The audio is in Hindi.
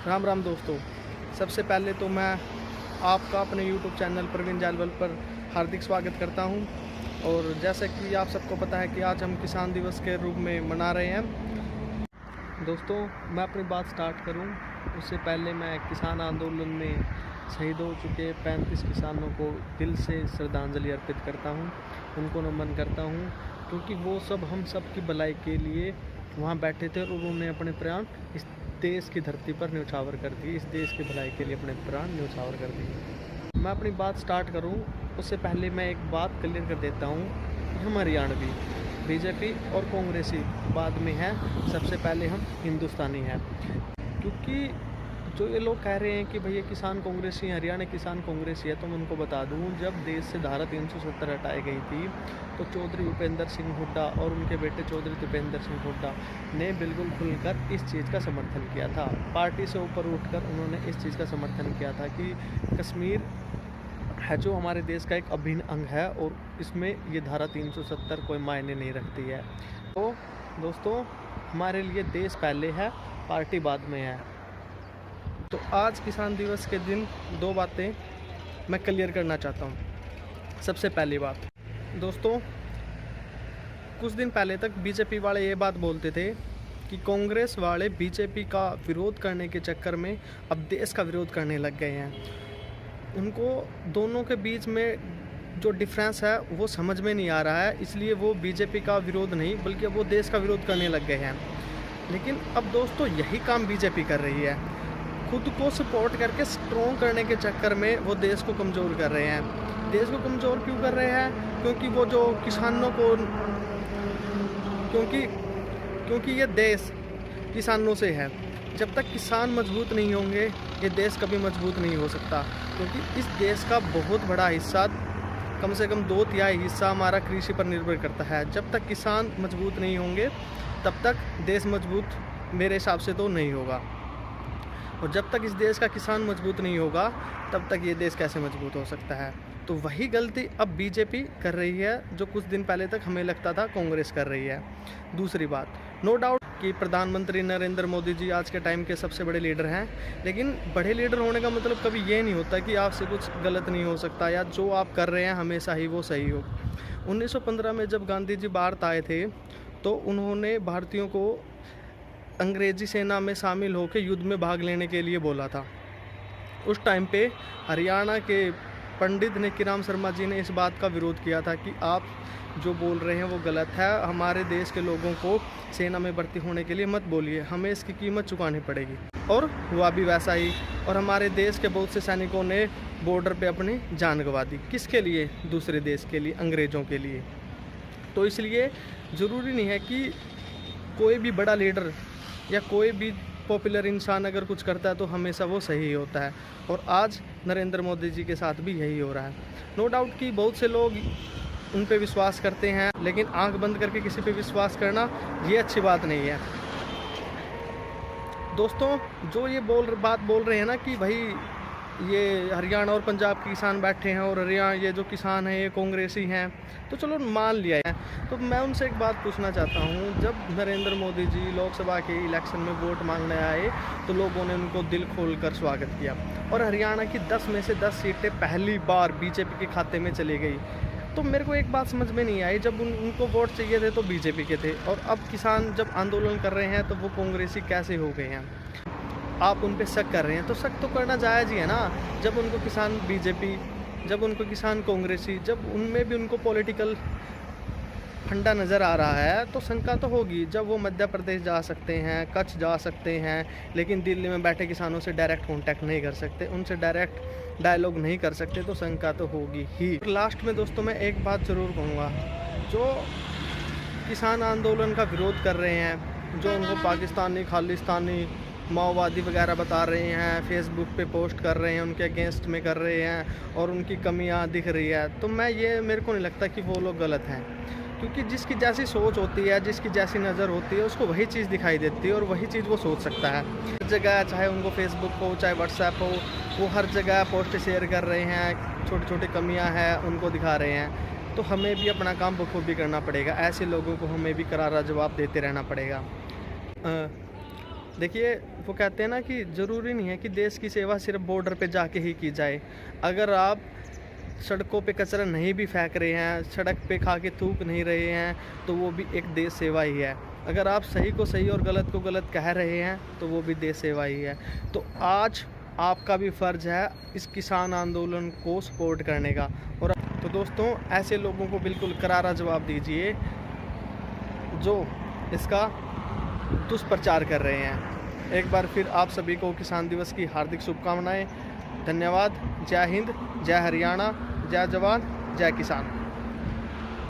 राम राम दोस्तों। सबसे पहले तो मैं आपका अपने YouTube चैनल प्रवीण जालवल पर हार्दिक स्वागत करता हूं। और जैसा कि आप सबको पता है कि आज हम किसान दिवस के रूप में मना रहे हैं। दोस्तों, मैं अपनी बात स्टार्ट करूं उससे पहले मैं किसान आंदोलन में शहीद हो चुके 35 किसानों को दिल से श्रद्धांजलि अर्पित करता हूं, उनको नमन करता हूं, क्योंकि वो सब हम सब की भलाई के लिए वहाँ बैठे थे और उन्होंने अपने प्राण इस देश की धरती पर न्यौछावर कर दिए। इस देश की भलाई के लिए अपने प्राण न्यौछावर कर दिए। मैं अपनी बात स्टार्ट करूं उससे पहले मैं एक बात क्लियर कर देता हूं कि हम हरियाणवी, बीजेपी और कांग्रेसी बाद में है, सबसे पहले हम हिंदुस्तानी हैं। क्योंकि जो ये लोग कह रहे हैं कि भैया किसान कांग्रेसी हैं, हरियाणा किसान कांग्रेसी है, तो मैं उनको बता दूं, जब देश से धारा 370 हटाई गई थी तो चौधरी भूपेंद्र सिंह हुड्डा और उनके बेटे चौधरी दीपेंद्र सिंह हुड्डा ने बिल्कुल खुलकर इस चीज़ का समर्थन किया था। पार्टी से ऊपर उठकर उन्होंने इस चीज़ का समर्थन किया था कि कश्मीर है जो हमारे देश का एक अभिन्न अंग है और इसमें ये धारा 370 कोई मायने नहीं रखती है। तो दोस्तों, हमारे लिए देश पहले है, पार्टी बाद में है। तो आज किसान दिवस के दिन दो बातें मैं क्लियर करना चाहता हूँ। सबसे पहली बात दोस्तों, कुछ दिन पहले तक बीजेपी वाले ये बात बोलते थे कि कांग्रेस वाले बीजेपी का विरोध करने के चक्कर में अब देश का विरोध करने लग गए हैं। उनको दोनों के बीच में जो डिफरेंस है वो समझ में नहीं आ रहा है, इसलिए वो बीजेपी का विरोध नहीं बल्कि वो देश का विरोध करने लग गए हैं। लेकिन अब दोस्तों यही काम बीजेपी कर रही है। खुद को सपोर्ट करके स्ट्रॉन्ग करने के चक्कर में वो देश को कमज़ोर कर रहे हैं। देश को कमज़ोर क्यों कर रहे हैं? क्योंकि वो जो किसानों को क्योंकि ये देश किसानों से है। जब तक किसान मजबूत नहीं होंगे ये देश कभी मजबूत नहीं हो सकता। क्योंकि इस देश का बहुत बड़ा हिस्सा, कम से कम 2/3 हिस्सा हमारा कृषि पर निर्भर करता है। जब तक किसान मजबूत नहीं होंगे तब तक देश मजबूत मेरे हिसाब से तो नहीं होगा। और जब तक इस देश का किसान मजबूत नहीं होगा तब तक ये देश कैसे मजबूत हो सकता है? तो वही गलती अब बीजेपी कर रही है जो कुछ दिन पहले तक हमें लगता था कांग्रेस कर रही है। दूसरी बात, नो डाउट कि प्रधानमंत्री नरेंद्र मोदी जी आज के टाइम के सबसे बड़े लीडर हैं, लेकिन बड़े लीडर होने का मतलब कभी ये नहीं होता कि आपसे कुछ गलत नहीं हो सकता या जो आप कर रहे हैं हमेशा ही वो सही हो। 1915 में जब गांधी जी भारत आए थे तो उन्होंने भारतीयों को अंग्रेजी सेना में शामिल होकर युद्ध में भाग लेने के लिए बोला था। उस टाइम पे हरियाणा के पंडित नेकीराम शर्मा जी ने इस बात का विरोध किया था कि आप जो बोल रहे हैं वो गलत है, हमारे देश के लोगों को सेना में भर्ती होने के लिए मत बोलिए, हमें इसकी कीमत चुकानी पड़ेगी। और हुआ भी वैसा ही, और हमारे देश के बहुत से सैनिकों ने बॉर्डर पे अपनी जान गंवा दी। किसके लिए? दूसरे देश के लिए, अंग्रेज़ों के लिए। तो इसलिए ज़रूरी नहीं है कि कोई भी बड़ा लीडर या कोई भी पॉपुलर इंसान अगर कुछ करता है तो हमेशा वो सही होता है। और आज नरेंद्र मोदी जी के साथ भी यही हो रहा है। नो डाउट कि बहुत से लोग उन पे विश्वास करते हैं, लेकिन आंख बंद करके किसी पे विश्वास करना ये अच्छी बात नहीं है। दोस्तों, जो ये बात बोल रहे हैं ना कि भाई ये हरियाणा और पंजाब के किसान बैठे हैं और हरियाणा ये जो किसान हैं ये कांग्रेसी हैं, तो चलो मान लिया है। तो मैं उनसे एक बात पूछना चाहता हूँ, जब नरेंद्र मोदी जी लोकसभा के इलेक्शन में वोट मांगने आए तो लोगों ने उनको दिल खोलकर स्वागत किया और हरियाणा की 10 में से 10 सीटें पहली बार बीजेपी के खाते में चली गई। तो मेरे को एक बात समझ में नहीं आई, जब उनको वोट चाहिए थे तो बीजेपी के थे और अब किसान जब आंदोलन कर रहे हैं तो वो कांग्रेसी कैसे हो गए हैं? आप उन पे शक कर रहे हैं तो शक तो करना जायज़ ही है ना। जब उनको किसान बीजेपी, जब उनको किसान कांग्रेसी, जब उनमें भी उनको पॉलिटिकल फंडा नज़र आ रहा है तो शंका तो होगी। जब वो मध्य प्रदेश जा सकते हैं, कच्छ जा सकते हैं, लेकिन दिल्ली में बैठे किसानों से डायरेक्ट कांटेक्ट नहीं कर सकते, उनसे डायरेक्ट डायलॉग नहीं कर सकते, तो शंका तो होगी ही। लास्ट में दोस्तों मैं एक बात ज़रूर कहूँगा, जो किसान आंदोलन का विरोध कर रहे हैं, जो उनको पाकिस्तानी, खालिस्तानी, माओवादी वगैरह बता रहे हैं, फेसबुक पे पोस्ट कर रहे हैं, उनके अगेंस्ट में कर रहे हैं और उनकी कमियां दिख रही है, तो मेरे को नहीं लगता कि वो लोग गलत हैं। क्योंकि जिसकी जैसी सोच होती है, जिसकी जैसी नज़र होती है, उसको वही चीज़ दिखाई देती है और वही चीज़ वो सोच सकता है। हर जगह, चाहे उनको फेसबुक हो चाहे व्हाट्सएप हो, वो हर जगह पोस्ट शेयर कर रहे हैं, छोटी छोटी कमियां हैं उनको दिखा रहे हैं। तो हमें भी अपना काम बखूबी करना पड़ेगा, ऐसे लोगों को हमें भी करारा जवाब देते रहना पड़ेगा। देखिए, वो कहते हैं ना कि ज़रूरी नहीं है कि देश की सेवा सिर्फ बॉर्डर पे जाके ही की जाए। अगर आप सड़कों पे कचरा नहीं भी फेंक रहे हैं, सड़क पे खा के थूक नहीं रहे हैं, तो वो भी एक देश सेवा ही है। अगर आप सही को सही और गलत को गलत कह रहे हैं, तो वो भी देश सेवा ही है। तो आज आपका भी फ़र्ज़ है इस किसान आंदोलन को सपोर्ट करने का। और तो दोस्तों, ऐसे लोगों को बिल्कुल करारा जवाब दीजिए जो इसका दुष्प्रचार कर रहे हैं। एक बार फिर आप सभी को किसान दिवस की हार्दिक शुभकामनाएं। धन्यवाद। जय हिंद, जय हरियाणा, जय जवान, जय किसान।